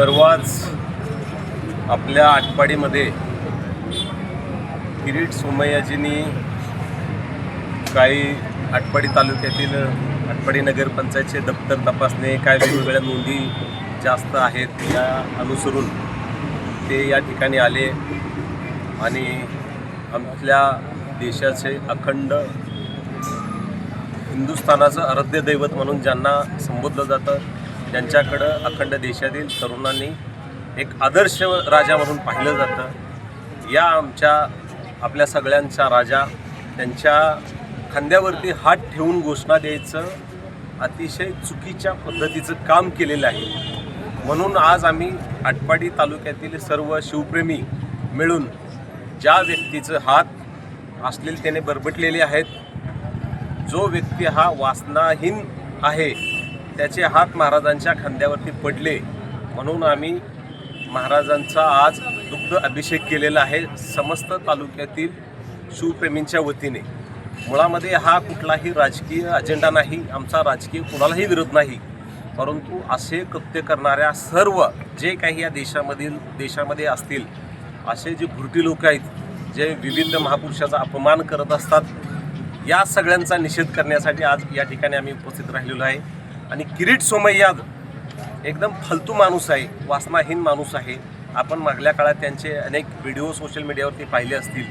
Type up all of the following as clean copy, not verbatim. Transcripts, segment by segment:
परवाच आपल्या आटपाडीमध्ये किरीट सोमय्याजींनी काही आटपाडी तालुक्यातील आटपाडी नगरपंचायतचे दप्तर तपासणे, काय वेगवेगळ्या नोंदी जास्त आहेत या अनुसरून ते या ठिकाणी आले आणि आपल्या देशाचे अखंड हिंदुस्थानाचं आराध्य दैवत म्हणून ज्यांना संबोधलं जातं त्यांच्याकडं अखंड देशातील तरुणांनी एक आदर्श राजा म्हणून पाहिलं जातं। या आपल्या सगळ्यांचा राजा त्यांच्या खांद्यावरती हात ठेवून घोषणा द्यायचं अतिशय चुकीच्या पद्धतीचं काम केलेलं आहे। म्हणून आज आम्ही आटपाडी तालुक्यातील सर्व शिवप्रेमी मिळून ज्या व्यक्तीचं हात अश्लीलतेने बरबटलेले आहेत, जो व्यक्ती हा वासनाहीन आहे, त्याचे हात महाराजांच्या खांद्यावरती पडले म्हणून आम्ही महाराजांचा आज दुग्ध अभिषेक केलेला आहे समस्त तालुक्यातील शिवप्रेमींच्या वतीने। मुळामध्ये हा कुठलाही राजकीय अजेंडा नाही, आमचा राजकीय कुणालाही विरोध नाही, परंतु असे कृत्य करणाऱ्या सर्व जे काही या देशामध्ये असतील असे जे भुरटी लोक आहेत, जे विविध महापुरुषाचा अपमान करत असतात, या सगळ्यांचा निषेध करण्यासाठी आज या ठिकाणी आम्ही उपस्थित राहिलेलो आहे। आणि किरीट सोमय्या एकदम फालतू माणूस आहे, वासनाहीन माणूस आहे। आपण मागल्या काळात त्यांचे अनेक व्हिडिओ सोशल मीडियावरती पाहिले असतील,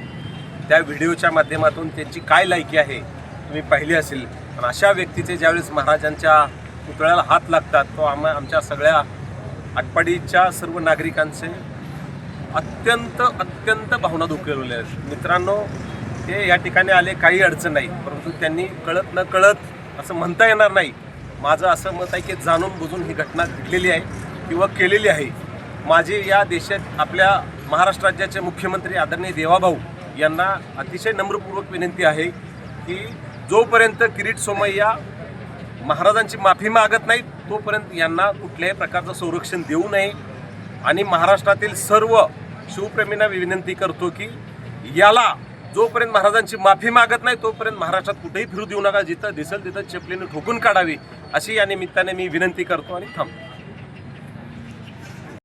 त्या व्हिडिओच्या माध्यमातून त्यांची काय लायकी आहे तुम्ही पाहिली असेल। पण अशा व्यक्तीचे ज्यावेळेस महाराजांच्या पुतळ्याला हात लागतात तो आमच्या सगळ्या आटपाडीच्या सर्व नागरिकांचे अत्यंत भावना दुखवलेल्या आहेत। मित्रांनो, ते या ठिकाणी आले काही अडचण नाही, परंतु त्यांनी कळत न कळत असं म्हणता येणार नाही। माझं असं मत आहे की जाणून बुजून ही घटना घडलेली आहे किंवा केलेली आहे। माझे या देशात आपल्या महाराष्ट्र राज्याचे मुख्यमंत्री आदरणीय देवाभाऊ यांना अतिशय नम्रपूर्वक विनंती आहे की जोपर्यंत किरीट सोमय्या महाराजांची माफी मागत नाही तोपर्यंत यांना कुठल्याही प्रकारचं संरक्षण देऊ नये। आणि महाराष्ट्रातील सर्व शिवप्रेमींना विनंती करतो की याला जोपर्यंत महाराजांची माफी मागत नाही तोपर्यंत महाराष्ट्रात कुठेही फिरू देऊ नका, जिथं दिसेल तिथं चपलीने ठोकून काढावी अशी या निमित्ताने मी विनंती करतो आणि थांबतो।